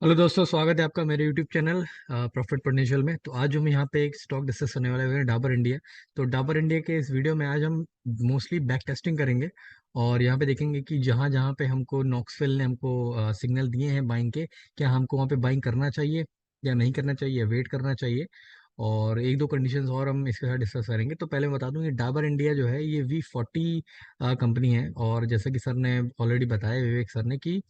Hello दोस्तों, स्वागत है आपका मेरे यूट्यूब चैनल प्रॉफिट पोटेंशियल में। तो आज हम यहाँ पे एक स्टॉक डिस्कस करने वाले हैं, डाबर इंडिया। तो डाबर इंडिया के इस वीडियो में आज हम मोस्टली बैक टेस्टिंग करेंगे और यहाँ पे देखेंगे कि जहाँ जहाँ पे हमको नॉक्सविल ने हमको सिग्नल दिए हैं बाइंग के, क्या हमको वहाँ पे बाइंग करना चाहिए या नहीं करना चाहिए, वेट करना चाहिए। और एक दो कंडीशंस और हम इसके साथ डिस्कस करेंगे। तो पहले मैं बता दूं कि डाबर इंडिया जो है ये V40 कंपनी है। और जैसा कि सर ने ऑलरेडी बताया, विवेक सर ने, कि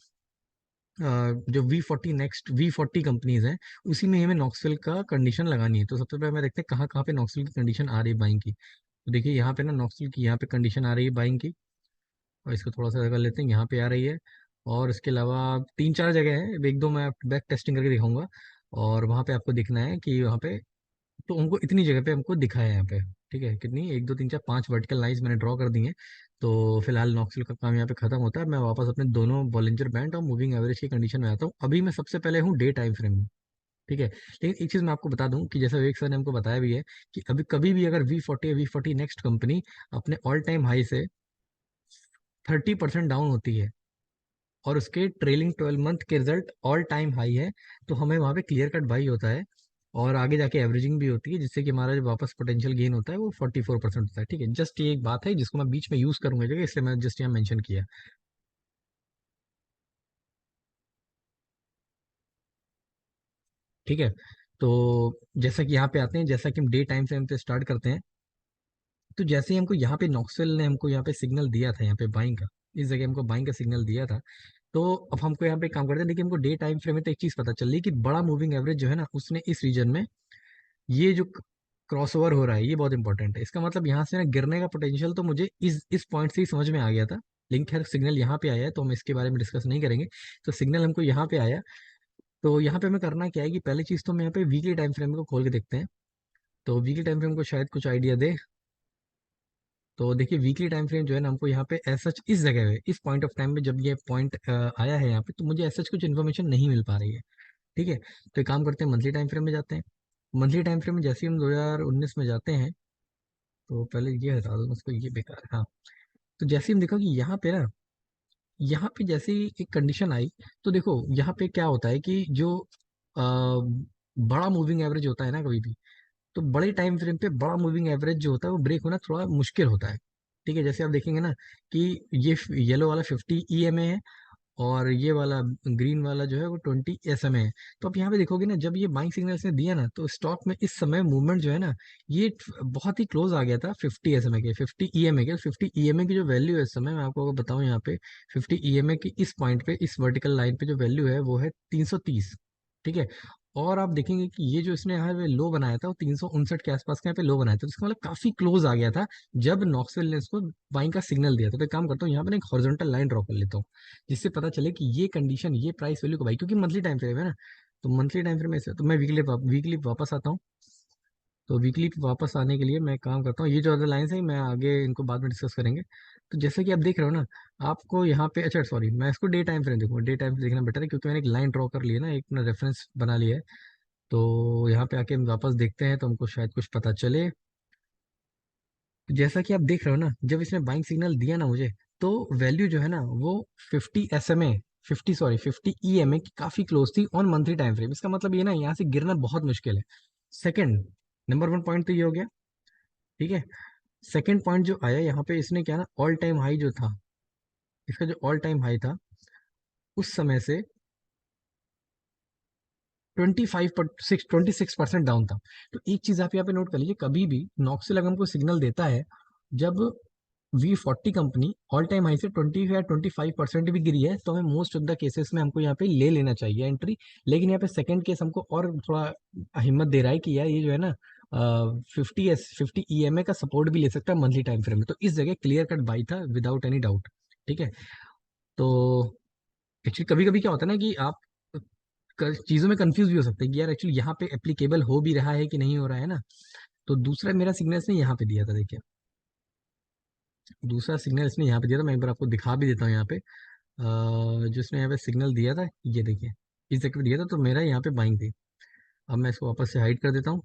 जो V40 नेक्स्ट V40 कंपनीज हैं उसी में हमें नॉक्सविल का कंडीशन लगानी है। तो सबसे पहले मैं देखते हैं कहाँ कहाँ पे नॉक्सविल की कंडीशन आ रही है बाइंग की। तो देखिए यहाँ पे ना नॉक्सविल की यहाँ पे कंडीशन आ रही है बाइंग की। और इसको थोड़ा सा कर लेते हैं, यहाँ पे आ रही है। और इसके अलावा तीन चार जगह है, एक दो मैं बैक टेस्टिंग करके दिखाऊंगा। और वहाँ पे आपको दिखना है कि वहाँ पे, तो उनको इतनी जगह पे हमको दिखा है यहाँ पे। ठीक है, कितनी, एक दो तीन चार पांच वर्टिकल लाइंस मैंने ड्रॉ कर दी हैं। तो फिलहाल नॉक्सिल का काम यहाँ पे खत्म होता है। मैं वापस अपने दोनों बॉलिंजर बैंड और मूविंग एवरेज की कंडीशन में आता हूँ। अभी मैं सबसे पहले हूँ डे टाइम फ्रेम में। ठीक है, लेकिन एक चीज मैं आपको बता दूं कि जैसा विवेक सर ने हमको बताया भी है कि अभी कभी भी अगर V40 या V40 नेक्स्ट कंपनी अपने ऑल टाइम हाई से 30% डाउन होती है और उसके ट्रेलिंग 12 मंथ के रिजल्ट ऑल टाइम हाई है, तो हमें वहाँ पे क्लियर कट बाई होता है। और आगे जाके एवरेजिंग भी होती है, जिससे कि हमारा जो वापस पोटेंशियल गेन होता है वो 44% होता है। ठीक है, जस्ट ये एक बात है जिसको मैं बीच में यूज करूंगा जगह, इसलिए मैं जस्ट यहाँ मेंशन किया। ठीक है, तो जैसा कि यहाँ पे आते हैं, जैसा कि हम डे टाइम से हम पे स्टार्ट करते हैं। तो जैसे ही हमको यहाँ पे नॉक्सवेल ने हमको यहाँ पे सिग्नल दिया था, यहाँ पे बाइंग का, इस जगह हमको बाइंग का सिग्नल दिया था। तो अब हमको यहाँ पे काम करते हैं। देखिए, हमको डे टाइम फ्रेम में तो एक चीज पता चल रही है कि बड़ा मूविंग एवरेज जो है ना, उसने इस रीजन में ये जो क्रॉसओवर हो रहा है, ये बहुत इंपॉर्टेंट है। इसका मतलब यहाँ से ना गिरने का पोटेंशियल तो मुझे इस पॉइंट से ही समझ में आ गया था। लेकिन खैर, सिग्नल यहाँ पे आया है तो हम इसके बारे में डिस्कस नहीं करेंगे। तो सिग्नल हमको यहाँ पे आया। तो यहाँ पे हमें करना क्या है कि पहली चीज तो हम यहाँ पे वीकली टाइम फ्रेम को खोल के देखते हैं। तो वीकली टाइम फ्रेम को शायद कुछ आइडिया दे। तो देखिए, वीकली टाइम फ्रेम जो है ना, हमको यहाँ पे एज सच इस जगह पे, इस पॉइंट ऑफ टाइम पे जब ये पॉइंट आया है यहाँ पे, तो मुझे एज सच कुछ इन्फॉर्मेशन नहीं मिल पा रही है। ठीक है, तो एक काम करते हैं, मंथली टाइम फ्रेम में जाते हैं। मंथली टाइम फ्रेम में जैसे ही हम 2019 में जाते हैं, तो पहले ये हटा दो मुझको, ये बेकार है। हाँ, तो जैसे ही हम देखा कि यहाँ पे ना, यहाँ पे जैसे ही एक कंडीशन आई, तो देखो यहाँ पे क्या होता है कि जो बड़ा मूविंग एवरेज होता है ना कभी भी, तो बड़े टाइम फ्रेम पे बड़ा मूविंग एवरेज जो होता है वो ब्रेक होना थोड़ा मुश्किल होता है। ठीक है, जैसे आप देखेंगे ना कि ये येलो वाला 50 EMA है और ये वाला ग्रीन वाला जो है वो 20 SMA है। तो आप यहाँ पे देखोगे ना, जब ये बाइंग सिग्नल इसने दिया ना, तो स्टॉक में इस समय मूवमेंट जो है ना, ये बहुत ही क्लोज आ गया था 50 SMA के, 50 EMA के। 50 EMA की जो वैल्यू है इस समय, मैं आपको अगर बताऊं यहाँ पे, 50 EMA की इस पॉइंट पे, इस वर्टिकल लाइन पे जो वैल्यू है वो है 330। ठीक है, और आप देखेंगे कि ये जो इसने यहाँ पे लो बनाया था वो 359 के आसपास का यहाँ पे लो बनाया था, तो इसका मतलब काफी क्लोज आ गया था जब नॉक्सविल ने इसको बाइंग का सिग्नल दिया था। तो एक काम करता हूँ, यहाँ पे ना एक हॉरिजॉन्टल लाइन ड्रॉ कर लेता हूँ, जिससे पता चले कि ये कंडीशन, ये प्राइस वैल्यू को भाई, क्योंकि मंथली टाइम फ्रेम है ना, तो मंथली टाइम फ्रेम ऐसे, तो मैं वीकली वापस आता हूँ। तो वीकली वापस आने के लिए मैं काम करता हूँ, ये जो अदर लाइन्स है मैं आगे इनको बाद में डिस्कस करेंगे। तो जैसे कि आप देख रहे हो ना, आपको यहाँ पे, अच्छा सॉरी, मैं इसको डे टाइम फ्रेम देखूंगा। डे टाइम फ्रेम देखना बेटर है, क्योंकि मैंने एक लाइन ड्रॉ कर लिया ना, एक अपना रेफरेंस बना लिया है। तो यहाँ पे आके हम वापस देखते हैं तो हमको शायद कुछ पता चले। तो जैसा कि आप देख रहे हो ना, जब इसने बाइंग सिग्नल दिया ना मुझे, तो वैल्यू जो है ना वो 50 SMA, 50 E MA की काफी क्लोज थी ऑन मंथली टाइम फ्रेम। इसका मतलब ये ना, यहाँ से गिरना बहुत मुश्किल है। सेकंड, नंबर वन पॉइंट तो ये हो गया। ठीक है, सेकंड पॉइंट जो आया यहाँ पे, इसने क्या ना, ऑल टाइम हाई जो था, इसका जो ऑल टाइम हाई था उस समय से 26% डाउन था। तो एक चीज आप यहाँ पे नोट कर लीजिए, कभी भी नॉक्सिल अगर हमको सिग्नल देता है, जब V40 company all time high से 20 या 25% भी गिरी है, तो हमें मोस्ट ऑफ द केसेस में हमको यहाँ पे ले लेना चाहिए एंट्री। लेकिन यहाँ पे सेकंड केस हमको और थोड़ा हिम्मत दे रहा है कि यार ये जो है ना, 50 EMA का सपोर्ट भी ले सकता है मंथली टाइम फ्रेम में। तो इस जगह क्लियर कट बाई था विदाउट एनी डाउट। ठीक है, तो एक्चुअली कभी कभी क्या होता है ना कि आप चीजों में कंफ्यूज भी हो सकते हैं कि यार एक्चुअली यहाँ पे एप्लीकेबल हो भी रहा है कि नहीं हो रहा है ना। तो दूसरा मेरा सिग्नल इसने यहाँ पे दिया था, देखिए, दूसरा सिग्नल इसने यहाँ पे दिया था। मैं एक बार आपको दिखा भी देता हूँ यहाँ पे, जो इसने यहाँ पे सिग्नल दिया था, ये देखिए, इस जगह पे दिया था, तो मेरा यहाँ पे बाइंग थी। अब मैं इसको वापस से हाइड कर देता हूँ।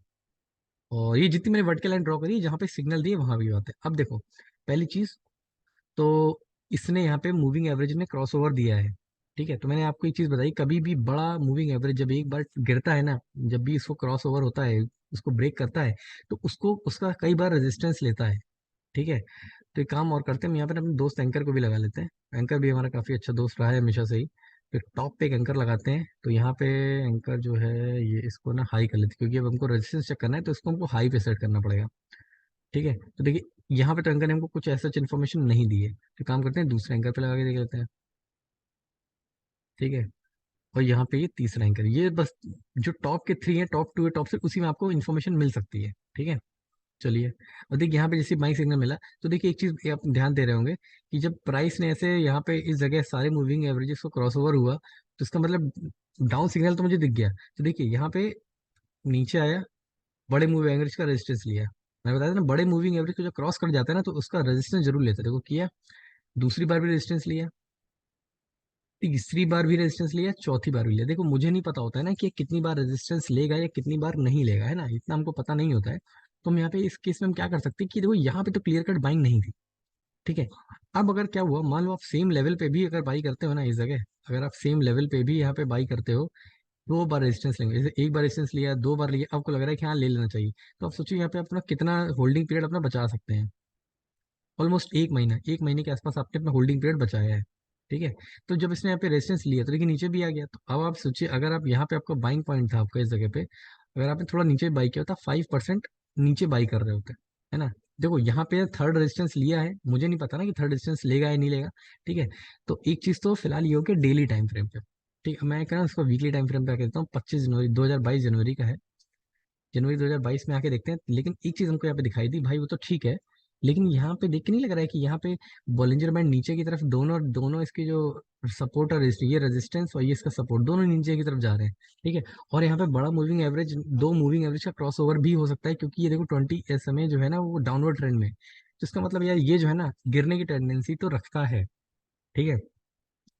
और ये जितनी मैंने वर्टिकल लाइन ड्रॉ करी, जहाँ पे सिग्नल दिए वहां भी बात है। अब देखो, पहली चीज तो, इसने यहाँ पे मूविंग एवरेज ने क्रॉस ओवर दिया है। ठीक है, तो मैंने आपको एक चीज बताई, कभी भी बड़ा मूविंग एवरेज जब एक बार गिरता है ना, जब भी इसको क्रॉस ओवर होता है, उसको ब्रेक करता है, तो उसको उसका कई बार रेजिस्टेंस लेता है। ठीक है, तो एक काम और करते हैं, हम यहाँ पर अपने दोस्त एंकर को भी लगा लेते हैं। एंकर भी हमारा काफी अच्छा दोस्त रहा है हमेशा से ही। तो टॉप पे एक एंकर लगाते हैं, तो यहाँ पे एंकर जो है ये इसको ना हाई कर लेते हैं, क्योंकि अब हमको रेजिस्टेंस चेक करना है, तो इसको हमको हाई पे सेट करना पड़ेगा। ठीक है, तो देखिए यहाँ पे तो एंकर ने हमको कुछ ऐसा इन्फॉर्मेशन नहीं दी है, तो काम करते हैं दूसरे एंकर पे लगा के देख लेते हैं। ठीक है, और यहाँ पे ये तीसरा एंकर, ये बस जो टॉप के थ्री है, टॉप टू है, टॉप से उसी में आपको इन्फॉर्मेशन मिल सकती है। ठीक है, चलिए। और देखिए यहाँ पे जैसे बाइंग सिग्नल मिला, तो देखिए एक चीज आप ध्यान दे रहे होंगे कि जब प्राइस ने ऐसे यहाँ पे इस जगह सारे मूविंग एवरेजेस को क्रॉस ओवर हुआ, तो इसका मतलब डाउन सिग्नल तो मुझे दिख गया। तो देखिए यहाँ पे नीचे आया, बड़े मूविंग एवरेज का रेजिस्टेंस लिया। मैं बताया था ना, बड़े मूविंग एवरेज को जो क्रॉस कर जाता है ना, तो उसका रेजिस्टेंस जरूर लेते हैं। देखो किया, दूसरी बार भी रेजिस्टेंस लिया, तीसरी बार भी रेजिस्टेंस लिया, चौथी बार भी लिया। देखो मुझे नहीं पता होता है ना कि ये कितनी बार रेजिस्टेंस लेगा या कितनी बार नहीं लेगा, है ना, इतना हमको पता नहीं होता है। तो हम यहाँ पे इस केस में हम क्या कर सकते हैं कि देखो यहाँ पे तो क्लियर कट बाइंग नहीं थी। ठीक है, अब अगर क्या हुआ, मान लो आप सेम लेवल पे भी अगर बाई करते हो ना इस जगह, अगर आप सेम लेवल पे भी यहाँ पे बाई करते हो, दो बार रेजिस्टेंस लेंगे, जैसे एक बार रेजिस्टेंस लिया, दो बार लिया, आपको लग रहा है कि हाँ ले लेना चाहिए, तो आप सोचिए यहाँ पे अपना कितना होल्डिंग पीरियड अपना बचा सकते हैं। ऑलमोस्ट एक महीना, एक महीने के आसपास आपने अपना होल्डिंग पीरियड बचाया है। ठीक है, तो जब इसने यहाँ पे रेजिस्टेंस लिया तो देखिए नीचे भी आ गया, तो अब आप सोचिए अगर आप यहाँ पे आपका बाइंग पॉइंट था आपका इस जगह पे, अगर आपने थोड़ा नीचे बाई किया होता, 5% नीचे बाई कर रहे होते, है ना। देखो यहाँ पे थर्ड रेजिस्टेंस लिया है, मुझे नहीं पता ना कि थर्ड रेजिस्टेंस लेगा या नहीं लेगा। ठीक है, तो एक चीज तो फिलहाल ये हो कि डेली टाइम फ्रेम पे, ठीक है, मैं कह रहा हूँ उसको वीकली टाइम फ्रेम पे आके देता हूँ। 25 जनवरी 2022 जनवरी का है, जनवरी 2022 में आके देखते हैं। लेकिन एक चीज हमको यहाँ पे दिखाई दी भाई, वो तो ठीक है, लेकिन यहाँ पे देख के नहीं लग रहा है कि यहाँ पे बॉलिंजर बैंड नीचे की तरफ, दोनों दोनों इसके जो सपोर्ट और ये रेजिस्टेंस और ये इसका सपोर्ट दोनों नीचे की तरफ जा रहे हैं। ठीक है, और यहाँ पे बड़ा मूविंग एवरेज, दो मूविंग एवरेज का क्रॉस ओवर भी हो सकता है, क्योंकि ये देखो 20 SMA जो है ना वो डाउनवर्ड ट्रेंड में, तो इसका मतलब यार ये जो है ना गिरने की टेंडेंसी तो रखता है। ठीक है,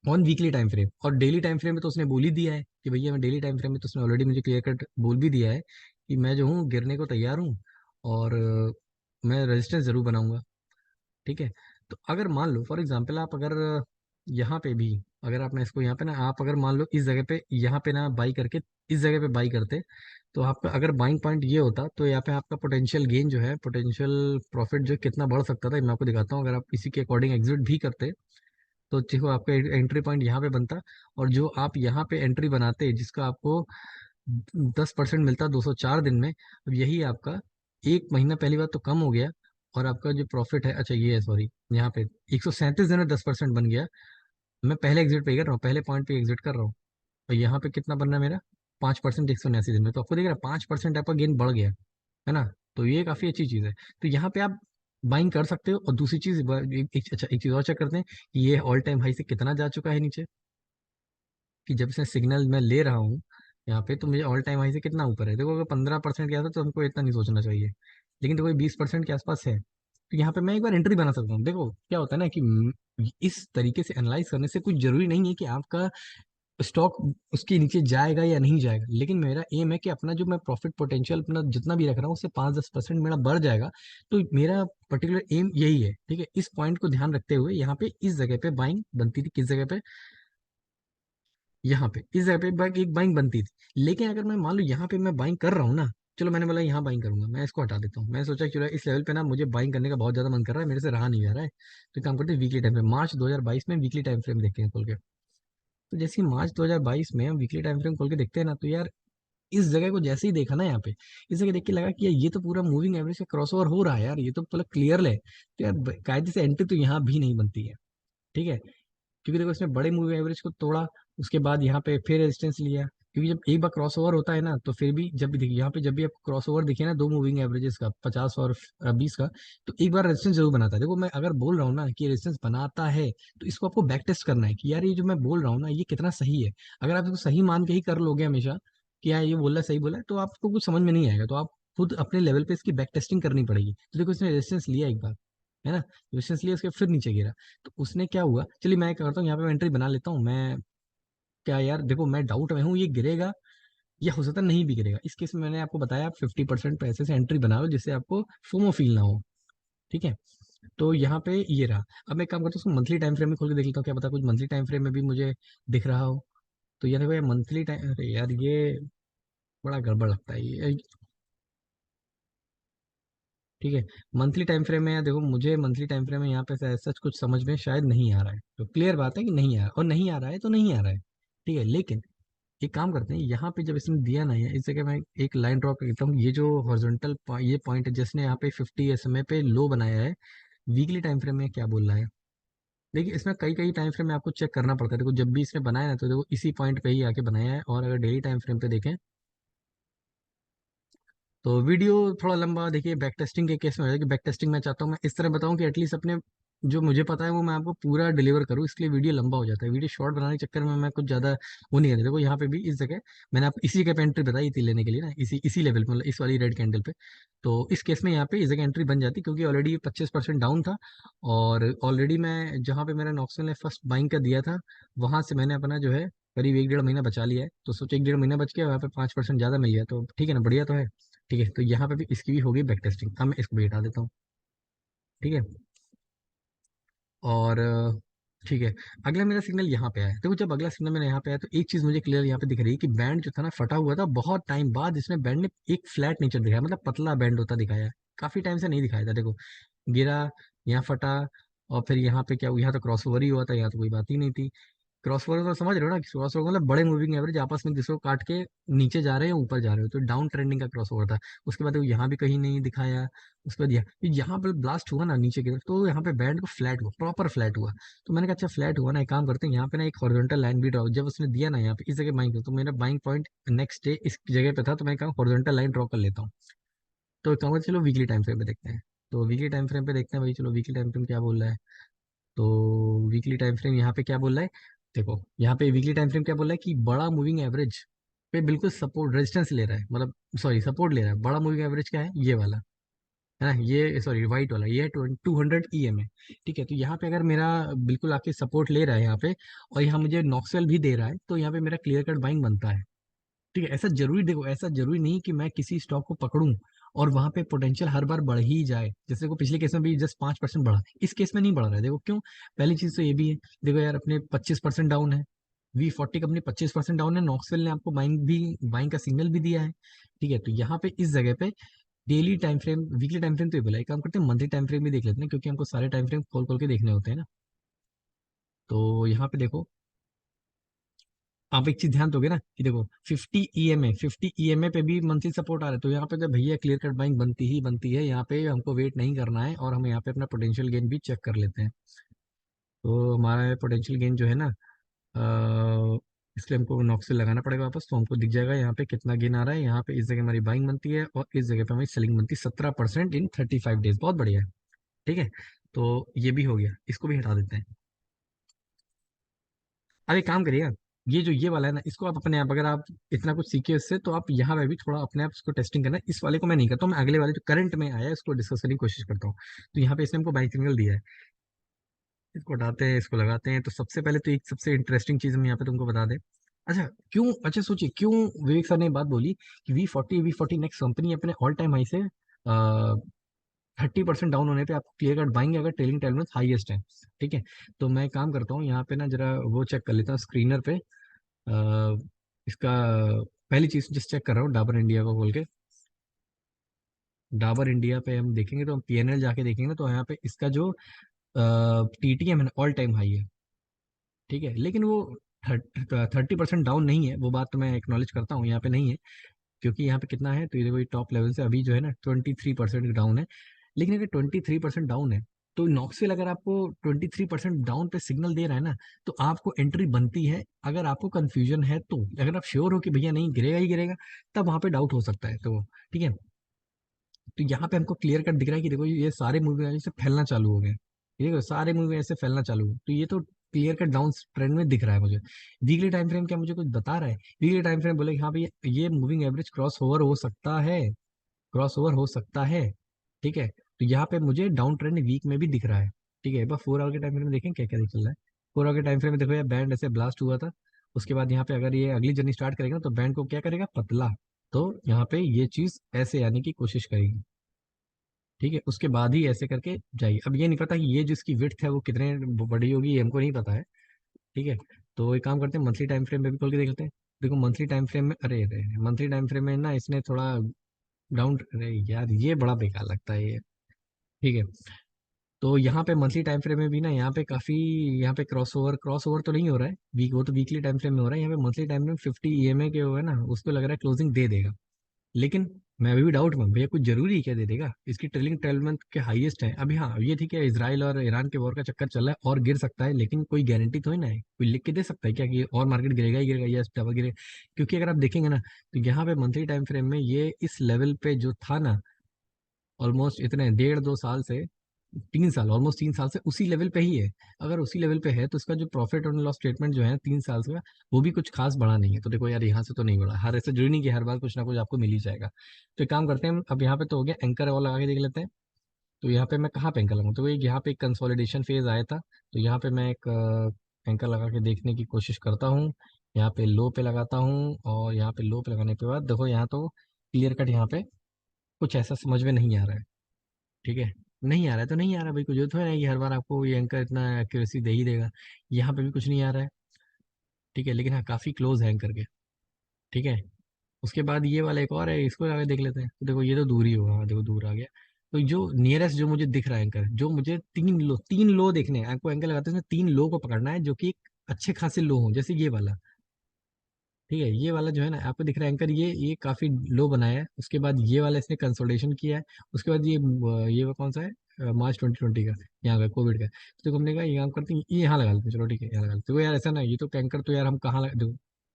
ऑन वीकली टाइम फ्रेम, और डेली टाइम फ्रेम में तो उसने बोल ही दिया है कि भैया मैं डेली टाइम फ्रेम में, तो उसने ऑलरेडी मुझे क्लियर कट बोल भी दिया है कि मैं जो हूँ गिरने को तैयार हूँ, और मैं रेजिस्टेंस जरूर बनाऊंगा। ठीक है, तो अगर मान लो फॉर एग्जांपल आप अगर यहाँ पे भी, अगर आपने इसको यहाँ पे ना, आप अगर मान लो इस जगह पे यहाँ पे ना बाई करके इस जगह पे बाई करते, तो आपका अगर बाइंग पॉइंट ये होता, तो यहाँ पे आपका पोटेंशियल गेन जो है, पोटेंशियल प्रॉफिट जो कितना बढ़ सकता था, मैं आपको दिखाता हूँ। अगर आप इसी के अकॉर्डिंग एग्जिट भी करते, तो देखो आपका एंट्री पॉइंट यहाँ पे बनता, और जो आप यहाँ पे एंट्री बनाते जिसका आपको 10% मिलता 204 दिन में, अब यही आपका एक महीना पहली बात तो कम हो गया, और आपका जो प्रॉफिट है, अच्छा ये है सॉरी, यहाँ पे 137 दिन में 10% बन गया। मैं पहले एग्जिट पे कर रहा हूँ, पहले पॉइंट पे एग्जिट कर रहा हूँ, और यहाँ पे कितना बनना है मेरा, 5% 179 दिन में, तो आपको देख रहा है 5% आपका गेन बढ़ गया, है ना। तो ये काफी अच्छी चीज है, तो यहाँ पे आप बाइंग कर सकते हो। और दूसरी चीज अच्छा एक चीज और चेक करते हैं कि ये ऑल टाइम हाई से कितना जा चुका है नीचे, कि जब से सिग्नल मैं ले रहा हूँ यहाँ पे, तो मुझे ऑल टाइम हाई से कितना ऊपर है। देखो अगर 15% गया था तो हमको इतना नहीं सोचना चाहिए, लेकिन देखो 20% के आसपास है, तो यहाँ पे मैं एक बार एंट्री बना सकता हूँ। देखो क्या होता है ना कि इस तरीके से एनालाइज करने से कुछ जरूरी नहीं है कि आपका स्टॉक उसके नीचे जाएगा या नहीं जाएगा, लेकिन मेरा एम है कि अपना जो मैं प्रॉफिट पोटेंशियल अपना जितना भी रख रहा हूँ उससे 5-10% मेरा बढ़ जाएगा। तो मेरा पर्टिकुलर एम यही है। ठीक है, इस पॉइंट को ध्यान रखते हुए यहाँ पे इस जगह पे बाइंग बनती थी, किस जगह पे, यहाँ पे इस जगह पे एक बाइंग बनती थी। लेकिन अगर मैं मान लो यहाँ पे मैं बाइंग कर रहा हूँ ना, चलो मैंने बोला यहाँ बाइंग करूंगा, मैं इसको हटा देता हूँ, मैं सोचा चलो इस लेवल पे ना मुझे बाइंग करने का बहुत ज्यादा मन कर रहा है, मेरे से रहा नहीं जा रहा है, तो एक काम करते हैं वीकली टाइम फ्रेम, मार्च 2022 में वीकली टाइम फ्रेम देखते हैं खोल के। तो जैसे ही मार्च 2022 में हम वीकली टाइम फ्रेम खोल के देखते हैं ना, तो यार इस जगह को जैसे ही देखा ना यहाँ पे, इस जगह देख के लगा कि यार ये तो पूरा मूविंग एवरेज से क्रॉस ओवर हो रहा है यार, ये तो मतलब क्लियर है, तो यार कायदे से एंट्री तो यहाँ भी नहीं बनती है। ठीक है, क्योंकि देखो इसने बड़े मूविंग एवरेज को तोड़ा, उसके बाद यहाँ पे फिर रेजिस्टेंस लिया, क्योंकि जब एक बार क्रॉस ओवर होता है ना, तो फिर भी जब भी देखिए यहाँ पे जब भी आपको क्रॉस ओवर दिखे ना दो मूविंग एवरेजेस का, 50 और 20 का, तो एक बार रेजिस्टेंस जरूर बनाता है। देखो मैं अगर बोल रहा हूँ ना कि रेजिस्टेंस बनाता है, तो इसको आपको बैक टेस्ट करना है कि यार ये जो मैं बोल रहा हूँ ना ये कितना सही है। अगर आप इसको सही मान के ही कर लोगे हमेशा कि यार ये बोल रहा है सही बोला है, तो आपको कुछ समझ में नहीं आएगा, तो आप खुद अपने लेवल पे इसकी बैक टेस्टिंग करनी पड़ेगी। तो देखो इसने रेजिस्टेंस लिया एक बार, है ना, रेजिस्टेंस लिया उसके फिर नीचे गिरा, तो उसने क्या हुआ, चलिए मैं क्या करता हूँ यहाँ पे मैं एंट्री बना लेता हूँ। मैं क्या यार देखो मैं डाउट में हूँ ये गिरेगा या हो सकता है नहीं भी गिरेगा, इस केस में मैंने आपको बताया आप 50% पैसे से एंट्री बनाओ जिससे आपको फोमो फील ना हो। ठीक है, तो यहाँ पे ये रहा। अब मैं एक काम करता हूँ, उसको मंथली टाइम फ्रेम में खोल के देख लेता हूँ, क्या पता कुछ मंथली टाइम फ्रेम में भी मुझे दिख रहा हो। तो ये देखो, ये मंथली टाइम, अरे यार ये बड़ा गड़बड़ लगता है ये। ठीक है, मंथली टाइम फ्रेम में, देखो मुझे मंथली टाइम फ्रेम में यहाँ पे सच कुछ समझ में शायद नहीं आ रहा है, तो क्लियर बात है कि नहीं आ रहा, और नहीं आ रहा है तो नहीं आ रहा है। ठीक है, लेकिन एक काम करते हैं, यहाँ पे जब इसने दिया ना है, इस जगह मैं एक लाइन ड्रॉ कर देता हूँ। ये जो हॉरिजॉन्टल ये पॉइंट है जिसने यहाँ पे 50 SMA पे लो बनाया है, वीकली टाइम फ्रेम में क्या बोल रहा है। देखिए इसमें कई कई टाइम फ्रेम में आपको चेक करना पड़ता है। देखो जब भी इसने बनाया ना, तो देखो इसी पॉइंट पे ही आके बनाया है, और अगर डेली टाइम फ्रेम पे देखें तो वीडियो थोड़ा लंबा, देखिए बैक टेस्टिंग के केस में हो जाएगा। कि बैक टेस्टिंग मैं चाहता हूँ मैं इस तरह बताऊं कि एटलीस्ट अपने जो मुझे पता है वो मैं आपको पूरा डिलीवर करूँ, इसके लिए वीडियो लंबा हो जाता है। वीडियो शॉर्ट बनाने के चक्कर में मैं कुछ ज़्यादा वो नहीं करता। देखो यहाँ पे भी इस जगह मैंने आपको इसी जगह पे एंट्री बताई थी लेने के लिए ना, इसी लेवल पे, मतलब इस वाली रेड कैंडल पे। तो इस केस में यहाँ पे इस जगह एंट्री बन जाती, क्योंकि ऑलरेडी 25% डाउन था। और ऑलरेडी मैं जहाँ पे मेरा नॉक्सल ने फर्स्ट बाइंग का दिया था, वहां से मैंने अपना जो है करीब 1 डेढ़ महीना बचा लिया है। तो सोचो 1 डेढ़ महीना बच गया, वहाँ पे 5% ज़्यादा मिल गया, तो ठीक है ना, बढ़िया तो है। ठीक है, तो यहाँ पे भी इसकी भी होगी बैक टेस्टिंग। अब मैं इसको भी हटा देता हूँ। ठीक है, और ठीक है, अगला मेरा सिग्नल यहाँ पे आया। देखो जब अगला सिग्नल मेरा यहाँ पे आया, तो एक चीज मुझे क्लियर यहाँ पे दिख रही है कि बैंड जो था ना फटा हुआ था। बहुत टाइम बाद इसने बैंड ने एक फ्लैट नेचर दिखाया, मतलब पतला बैंड होता दिखाया है। काफी टाइम से नहीं दिखाया था। देखो गिरा, यहाँ फटा, और फिर यहाँ पे क्या हुआ, यहाँ तो क्रॉस ओवर ही हुआ था, यहाँ तो कोई बात ही नहीं थी। क्रॉस ओवर तो समझ रहे हो ना, क्रॉस ओवर मतलब बड़े मूविंग एवरेज आपस में एक दूसरे को काट के नीचे जा रहे हैं ऊपर जा रहे हो, तो डाउन ट्रेंडिंग का क्रॉस ओवर था। उसके बाद वो यहाँ भी कहीं नहीं दिखाया। उसके बाद यहाँ पे ब्लास्ट हुआ ना नीचे की तरफ, तो यहाँ पे बैंड को फ्लैट हुआ, प्रॉपर फ्लैट हुआ। तो मैंने कहा अच्छा फ्लैट हुआ ना, एक काम करते हैं यहाँ पे ना एक हॉरिजॉन्टल लाइन भी ड्रॉ, जब उसने दिया ना यहाँ पे इस जगह बाइंग, तो मेरा बाइंग पॉइंट नेक्स्ट डे इस जगह पे था, तो मैं कहा हॉरिजॉन्टल लाइन ड्रॉ कर लेता हूँ। तो एक काम करते हैं, चलो वीकली टाइम फ्रेम पे देखते हैं। तो वीकली टाइम फ्रेम पे देखते हैं भाई, चलो वीकली टाइम फ्रेम क्या बोल रहा है। तो वीकली टाइम फ्रेम यहाँ पे क्या बोल रहा है, देखो यहाँ पे वीकली टाइम फ्रेम क्या बोल रहा है कि बड़ा मूविंग एवरेज पे बिल्कुल सपोर्ट रेजिस्टेंस ले रहा है, मतलब सॉरी सपोर्ट ले रहा है। बड़ा मूविंग एवरेज क्या है, ये वाला है ना, ये सॉरी वाइट वाला, ये 200 EM है। ठीक है, तो यहाँ पे अगर मेरा बिल्कुल आके सपोर्ट ले रहा है यहाँ पे, और यहाँ मुझे नॉक्सेल भी दे रहा है, तो यहाँ पे मेरा क्लियर कट बाइंग बनता है। ठीक है, ऐसा जरूरी, देखो ऐसा जरूरी नहीं कि मैं किसी स्टॉक को पकड़ूं और वहां पे पोटेंशियल हर बार बढ़ ही जाए। जैसे को पिछले केस में भी जस्ट 5% बढ़ा, इस केस में नहीं बढ़ रहा है। देखो क्यों, पहली चीज तो ये भी है, देखो यार अपने 25% डाउन है, V40 कंपनी 25% डाउन है, नॉक्सवेल ने आपको बाइंग का सिग्नल भी दिया है। ठीक है, तो यहाँ पे इस जगह पे daily time frame, weekly time frame तो ये बोला, एक काम करते हैं मंथली टाइम फ्रेम भी देख लेते हैं, क्योंकि हमको सारे टाइम फ्रेम खोल खोल के देखने होते हैं ना। तो यहाँ पे देखो, आप एक चीज ध्यान दोगे ना कि देखो 50 EMA पे भी मंथली सपोर्ट आ रहा है, तो यहाँ पे जब भैया क्लियर कट बाइंग बनती ही बनती है, यहाँ पे हमको वेट नहीं करना है, और हम यहाँ पे अपना पोटेंशियल गेन भी चेक कर लेते हैं। तो हमारा पोटेंशियल गेन जो है ना, इसलिए हमको नॉक से लगाना पड़ेगा वापस, तो हमको दिख जाएगा यहाँ पे कितना गेन आ रहा है। यहाँ पे इस जगह हमारी बाइंग बनती है, और इस जगह पे हमारी सेलिंग बनती है 17% इन 35 डेज, बहुत बढ़िया है। ठीक है, तो ये भी हो गया, इसको भी हटा देते हैं। अब एक काम करिएगा, ये जो ये वाला है ना, इसको आप अपने आप, अगर आप इतना कुछ सीखे इससे, तो आप यहाँ पे भी थोड़ा अपने आप इसको टेस्टिंग करना। इस वाले को मैं नहीं करता हूँ, मैं अगले वाले जो करंट में आया है इसको डिस्कस करने की कोशिश करता हूँ। तो यहाँ पे इसने हमको बाइक सिग्नल दिया है, इसको हटाते हैं, इसको लगाते हैं। तो सबसे पहले तो एक सबसे इंटरेस्टिंग चीज हम यहाँ पे तुमको बता दें। अच्छा क्यों, अच्छा सोचिए क्यों विवेक सर ने बात बोली कि V40 नेक्स्ट कंपनी अपने ऑल टाइम हाई से 30% डाउन होने पे आपको क्लियर कट बाइंग, अगर ट्रेलिंग 12 मंथ हाईएस्ट है। ठीक है, तो मैं काम करता हूँ यहाँ पे ना, जरा वो चेक कर लेता हूँ स्क्रीनर पे, इसका पहली चीज जिस चेक कर रहा हूँ डाबर इंडिया को खोल के। डाबर इंडिया पे हम देखेंगे, तो हम PNL जाके देखेंगे ना, तो यहाँ पे इसका जो TTM है ऑल टाइम हाई है। ठीक है, लेकिन वो 30% डाउन नहीं है, वो बात तो मैं एक्नॉलेज करता हूँ, यहाँ पे नहीं है। क्योंकि यहाँ पे कितना है, तो ये देखो टॉप लेवल से अभी जो है ना 23% डाउन है। लेकिन अगर 23% डाउन है, तो नॉक्सिल अगर आपको 23% डाउन पे सिग्नल दे रहा है ना, तो आपको एंट्री बनती है। अगर आपको कंफ्यूजन है, तो अगर आप श्योर हो कि भैया नहीं गिरेगा ही गिरेगा, तब वहां पे डाउट हो सकता है। तो ठीक है, तो यहाँ पे हमको क्लियर कट दिख रहा है कि देखो ये सारे मूवी ऐसे फैलना चालू हो गए। ये देखो सारे मूवी ऐसे फैलना चालू हो, तो ये तो क्लियर कट डाउन ट्रेंड में दिख रहा है मुझे। वीकली टाइम फ्रेम क्या मुझे कुछ बता रहा है, वीकली टाइम फ्रेम बोले कि हाँ भाई ये मूविंग एवरेज क्रॉस ओवर हो सकता है, क्रॉस ओवर हो सकता है। ठीक है, तो यहाँ पे मुझे डाउन ट्रेंड वीक में भी दिख रहा है। ठीक है, बस 4 आवर के टाइम फ्रेम में देखें क्या क्या चल रहा है। 4 आवर के टाइम फ्रेम में देखो यार बैंड ऐसे ब्लास्ट हुआ था, उसके बाद यहाँ पे अगर ये अगली जर्नी स्टार्ट करेगा ना, तो बैंड को क्या करेगा, पतला। तो यहाँ पे ये चीज ऐसे आने की कोशिश करेगी। ठीक है, उसके बाद ही ऐसे करके जाइए। अब ये नहीं पता कि ये जिसकी विड्थ है वो कितने बड़ी होगी, ये हमको नहीं पता है। ठीक है, तो एक काम करते हैं, मंथली टाइम फ्रेम में भी खोल के देख लेते हैं। देखो मंथली टाइम फ्रेम में, अरे अरे मंथली टाइम फ्रेम में ना इसने थोड़ा डाउन, अरे यार ये बड़ा बेकार लगता है ये। ठीक है, तो यहाँ पे मंथली टाइम फ्रेम में भी ना, यहाँ पे काफी, यहाँ पे क्रॉस ओवर तो नहीं हो रहा है, वीक वो तो वीकली टाइम फ्रेम में हो रहा है। यहाँ पे मंथली टाइम फ्रेम 50 EMA के हुए ना, उसको लग रहा है क्लोजिंग दे देगा। लेकिन मैं अभी भी डाउट में हूँ, भैया कुछ जरूरी है क्या दे देगा, इसकी ट्रेलिंग 12 मंथ के हाईएस्ट है अभी। हाँ ये ठीक है, इसराइल और ईरान के वॉर का चक्कर चल रहा है और गिर सकता है, लेकिन कोई गारंटी तो ही ना है, कोई लिख के दे सकता है क्या कि और मार्केट गिरेगा ही गिरेगा या डबल गिरेगा। क्योंकि अगर आप देखेंगे ना, तो यहाँ पे मंथली टाइम फ्रेम में ये इस लेवल पे जो था ना, ऑलमोस्ट इतने 1.5-2 साल से, 3 साल, ऑलमोस्ट 3 साल से उसी लेवल पे ही है। अगर उसी लेवल पे है तो उसका जो प्रॉफिट और लॉस स्टेटमेंट जो है 3 साल का, वो भी कुछ खास बढ़ा नहीं है। तो देखो यार, यहाँ से तो नहीं बढ़ा, हर ऐसे जरूरी नहीं कि हर बार कुछ ना कुछ आपको मिल ही जाएगा। तो एक काम करते हैं हम, अब यहाँ पे तो हो गया, एंकर वाला लगा के देख लेते हैं। तो यहाँ पे मैं कहाँ पे एंकर लगाऊँ, तो ये यहाँ पे एक कंसोलिडेशन फेज आया था, तो यहाँ पे मैं एक एंकर लगा के देखने की कोशिश करता हूँ। यहाँ पे लो पे लगाता हूँ, और यहाँ पे लो पे लगाने के बाद देखो यहाँ तो क्लियर कट, यहाँ पे कुछ ऐसा समझ में नहीं आ रहा है। ठीक है, नहीं आ रहा है तो नहीं आ रहा है भाई, कुछ तो है ना कि हर बार आपको ये एंकर इतना एक्यूरेसी दे ही देगा। यहाँ पे भी कुछ नहीं आ रहा है। ठीक है, लेकिन हाँ काफी क्लोज है एंकर के। ठीक है, उसके बाद ये वाला एक और है, इसको आगे देख लेते हैं। तो देखो ये तो दूर ही होगा, हाँ, देखो दूर आ गया। तो जो नियरेस्ट जो मुझे दिख रहा है एंकर, जो मुझे तीन लो देखने हैं, आपको एंकर लगाते हैं इसमें 3 लो को पकड़ना है, जो कि एक अच्छे खासे लो हो, जैसे ये वाला। ठीक है, ये वाला जो है ना आपको दिख रहा है एंकर, ये काफी लो बनाया है। उसके बाद ये वाला इसने कंसोलिडेशन किया है। उसके बाद ये वो कौन सा है, मार्च 2020 का, यहाँ का कोविड का। तो हमने कहा ये काम करते हैं, ये यहाँ लगा लेते हैं, चलो ठीक है यहाँ लगा लेते हैं। देखो यार ऐसा ना, ये तो एंकर तो यार हम कहाँ लगा, देखो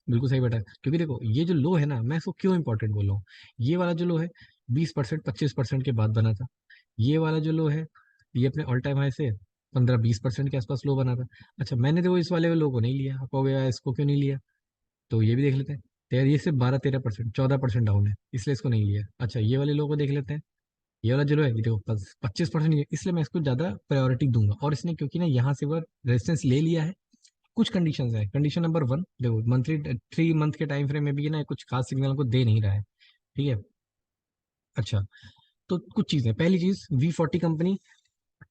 बिल्कुल सही बैठा है। क्योंकि देखो ये जो लो है ना, मैं इसको क्यों इंपॉर्टेंट बोल रहा हूँ, ये वाला जो लो है 20%, 25% के बाद बना था। ये वाला जो लो है, ये अपने ऑल टाइम हाई से 15-20% के आसपास लो बना था। अच्छा, मैंने देखो इस वाले लो को नहीं लिया, आप कहोगे यार इसको क्यों नहीं लिया, तो ये भी देख लेते हैं। तो यार ये सिर्फ 12-13%, 14% डाउन है, इसलिए इसको नहीं लिया। अच्छा, ये वाले लोगों को देख लेते हैं। ये वाला जो लो है, ये देखो 25% है, इसलिए मैं इसको ज्यादा प्रायोरिटी दूंगा। और इसने क्योंकि ना यहाँ से वो रेजिस्टेंस ले लिया है। कुछ कंडीशंस है, कंडीशन नंबर 1 देखो, मंथली 3 मंथ के टाइम फ्रेम में भी ना कुछ खास सिग्नल को दे नहीं रहा है। ठीक है, अच्छा, तो कुछ चीजें, पहली चीज V40 कंपनी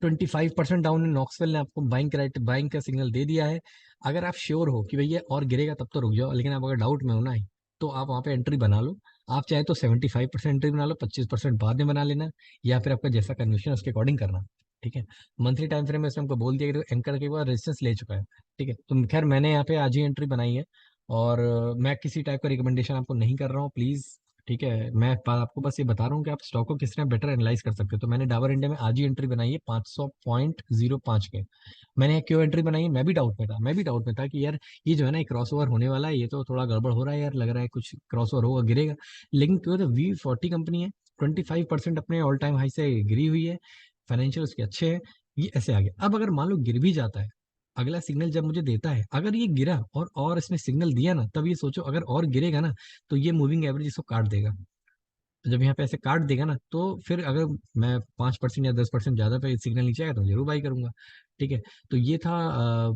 25% डाउन है, नॉक्सवेल ने आपको बाइंग का सिग्नल दे दिया है। अगर आप श्योर हो कि भैया और गिरेगा तब तो रुक जाओ, लेकिन आप अगर डाउट में हो ना, तो आप वहाँ पे एंट्री बना लो। आप चाहे तो 75% एंट्री बना लो, 25% बाद में बना लेना, या फिर आपका जैसा कन्विशन उसके अकॉर्डिंग करना। ठीक है, मंथली टाइम फ्रेम में इसने हमको बोल दिया कि एंकर के बाद रेजिस्टेंस ले चुका है। ठीक है, तो खैर मैंने यहाँ पे आज ही एंट्री बनाई है, और मैं किसी टाइप का रिकमेंडेशन आपको नहीं कर रहा हूँ प्लीज़। ठीक है, मैं आपको बस ये बता रहा हूँ कि आप स्टॉक को किस तरह बेटर एनालाइज कर सकते हो। तो मैंने डाबर इंडिया में आज ही एंट्री बनाई है 500.05 के। मैंने क्यों एंट्री बनाई है, मैं भी डाउट में था कि यार ये जो है ना क्रॉस ओवर होने वाला है, ये तो थोड़ा गड़बड़ हो रहा है यार, लग रहा है कुछ क्रॉस ओवर होगा, गिरेगा। लेकिन क्यों, तो V40 कंपनी है, 25% अपने ऑल टाइम हाई से गिरी हुई है, फाइनेंशियल उसके अच्छे हैं, ये ऐसे आ गया। अब अगर मान लो गिर भी जाता है, अगला सिग्नल जब मुझे देता है, अगर ये गिरा और इसने सिग्नल दिया ना, तब ये सोचो अगर और गिरेगा ना, तो ये मूविंग एवरेज इसको काट देगा। तो जब यहाँ पे ऐसे काट देगा ना, तो फिर अगर मैं 5% या 10% ज्यादा पे सिग्नल नीचे आएगा तो जरूर बाई करूंगा। ठीक है, तो ये था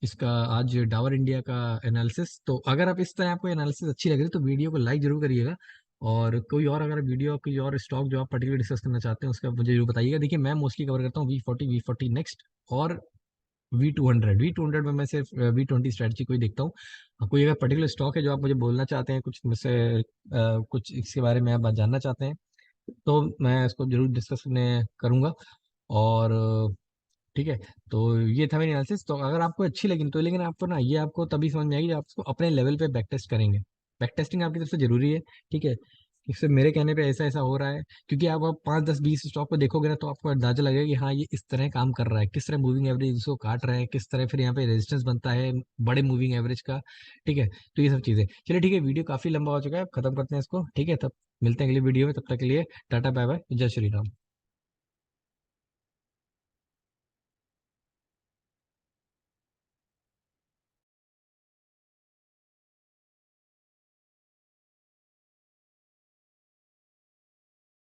इसका आज डावर इंडिया का एनालिसिस। तो अगर आप इस तरह आपको एनालिसिस अच्छी लग रही है तो वीडियो को लाइक जरूर करिएगा। और कोई और अगर वीडियो कोई और स्टॉक जो आप पर्टिकुलर डिस्कस करना चाहते हैं उसका मुझे जरूर बताइएगा। देखिए मैं मोस्टली कवर करता हूँ V40 नेक्स्ट, और V200 में मैं सिर्फ V20 स्ट्रेटजी को ही देखता हूँ। कोई अगर पर्टिकुलर स्टॉक है जो आप मुझे बोलना चाहते हैं, कुछ मुझसे कुछ इसके बारे में आप जानना चाहते हैं, तो मैं इसको जरूर डिस्कस करने करूँगा। और ठीक है, तो ये था मेरी एनालिसिस। तो अगर आपको अच्छी लगी तो, लेकिन आपको ना ये आपको तभी समझ में आएगी जब आप इसको अपने लेवल पे बैक टेस्ट करेंगे। बैक टेस्टिंग आपकी तरफ से जरूरी है। ठीक है, इससे मेरे कहने पे ऐसा ऐसा हो रहा है, क्योंकि आप 5-10-20 स्टॉक को देखोगे ना, तो आपको अंदाजा लगेगा कि हाँ ये इस तरह काम कर रहा है, किस तरह मूविंग एवरेज इसको काट रहा है, किस तरह फिर यहाँ पे रेजिस्टेंस बनता है बड़े मूविंग एवरेज का। ठीक है, तो ये सब चीज़ें, चलिए ठीक है, वीडियो काफी लंबा हो चुका है, अब खत्म करते हैं इसको। ठीक है, तब मिलते हैं अगली वीडियो में, तब तक के लिए टाटा बाय बाय, जय श्री राम।